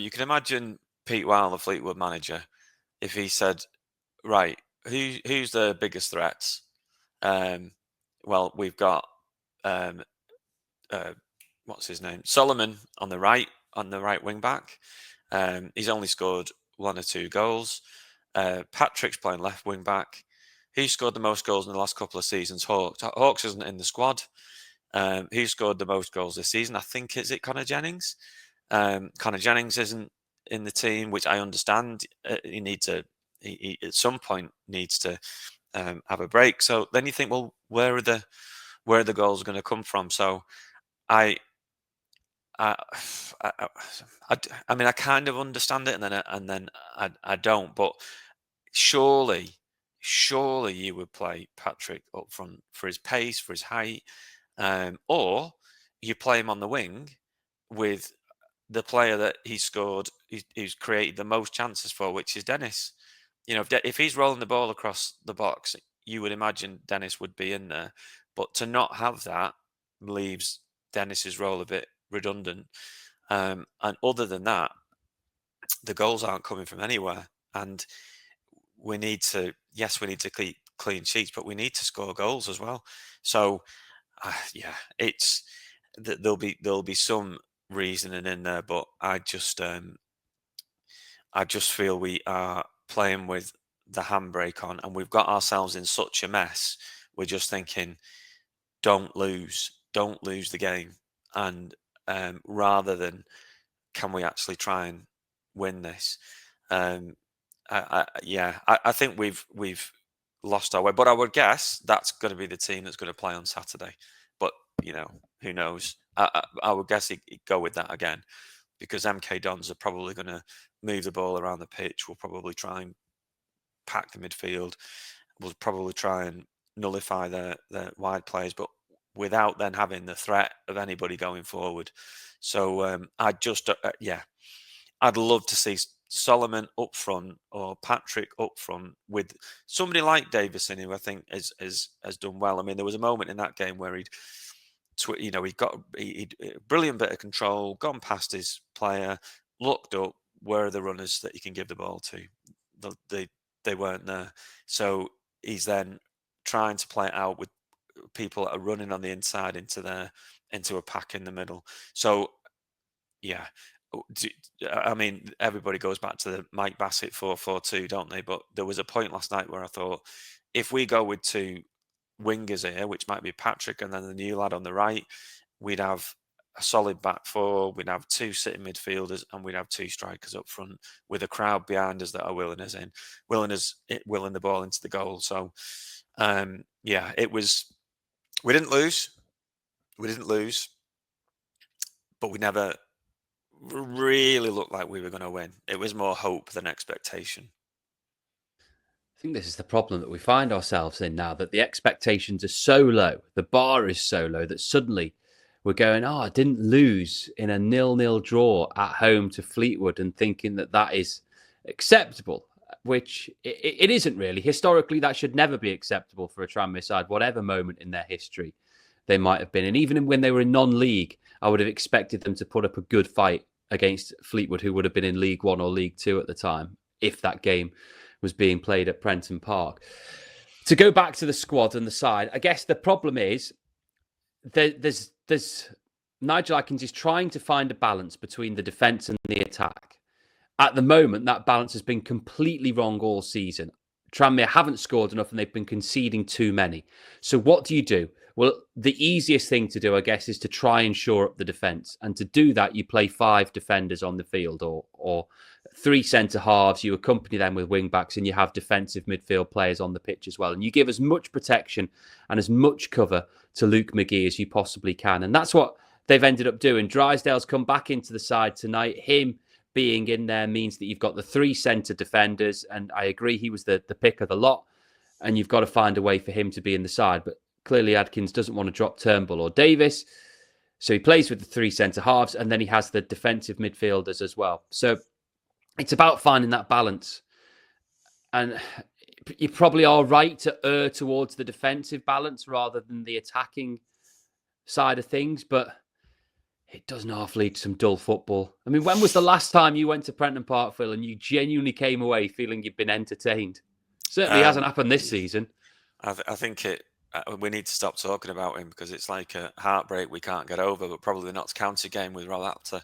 You can imagine Pete Wild, the Fleetwood manager, if he said, right, who's the biggest threats? Well, we've got what's his name? Solomon on the right wing back. He's only scored 1 or 2 goals. Patrick's playing left wing back. Who scored the most goals in the last couple of seasons? Hawks. Hawks isn't in the squad. Who scored the most goals this season? I think is it Connor Jennings. Connor Jennings isn't in the team, which I understand. He at some point needs to have a break. So then you think, well, where are the goals going to come from? So I, I, I mean, I kind of understand it, and then I don't. But surely you would play Patrick up front for his pace, for his height, or you play him on the wing with the player that he's created the most chances for, which is Dennis. You know, if he's rolling the ball across the box, you would imagine Dennis would be in there. But to not have that leaves Dennis's role a bit redundant. And other than that, the goals aren't coming from anywhere. And we need to keep clean sheets, but we need to score goals as well. So, yeah, there'll be some reasoning in there, but I just feel we are playing with the handbrake on, and we've got ourselves in such a mess. We're just thinking, don't lose the game, and rather than can we actually try and win this? I think we've lost our way, but I would guess that's going to be the team that's going to play on Saturday. But who knows? I would guess he'd go with that again, because MK Dons are probably going to move the ball around the pitch. We'll probably try and pack the midfield. We'll probably try and nullify the wide players, but without then having the threat of anybody going forward. So I'd love to see Solomon up front or Patrick up front with somebody like Davison, who I think has done well. I mean, there was a moment in that game where he'd got a brilliant bit of control, gone past his player, looked up, where are the runners that he can give the ball to? They weren't there. So he's then trying to play it out with people that are running on the inside into a pack in the middle. So, yeah. I mean, everybody goes back to the Mike Bassett 4-4-2, don't they? But there was a point last night where I thought, if we go with 2 wingers here, which might be Patrick and then the new lad on the right, we'd have a solid back 4, we'd have 2 sitting midfielders, and we'd have 2 strikers up front with a crowd behind us that are willing the ball into the goal. So, it was. We didn't lose, but we never really looked like we were going to win. It was more hope than expectation. I think this is the problem that we find ourselves in now, that the expectations are so low, the bar is so low, that suddenly we're going, I didn't lose in a 0-0 draw at home to Fleetwood, and thinking that is acceptable, which it isn't really. Historically, that should never be acceptable for a Tranmere side, whatever moment in their history they might have been. And even when they were in non-league, I would have expected them to put up a good fight against Fleetwood, who would have been in League One or League Two at the time, if that game was being played at Prenton Park. To go back to the squad and the side, I guess the problem is there's Nigel Adkins is trying to find a balance between the defence and the attack. At the moment, that balance has been completely wrong all season. Tranmere haven't scored enough and they've been conceding too many. So what do you do? Well, the easiest thing to do, I guess, is to try and shore up the defence. And to do that, you play 5 defenders on the field or 3 centre-halves. You accompany them with wing-backs and you have defensive midfield players on the pitch as well. And you give as much protection and as much cover to Luke McGee as you possibly can. And that's what they've ended up doing. Drysdale's come back into the side tonight. Him being in there means that you've got the 3 centre defenders, and I agree he was the pick of the lot, and you've got to find a way for him to be in the side. But clearly Adkins doesn't want to drop Turnbull or Davis, so he plays with the 3 centre-halves, and then he has the defensive midfielders as well. So it's about finding that balance. And you probably are right to err towards the defensive balance rather than the attacking side of things, but It doesn't half lead to some dull football. I mean, when was the last time you went to Prenton Park, Phil, and you genuinely came away feeling you've been entertained? Certainly hasn't happened this season. I think we need to stop talking about him because it's like a heartbreak we can't get over. But probably the Notts County game with Rollaptor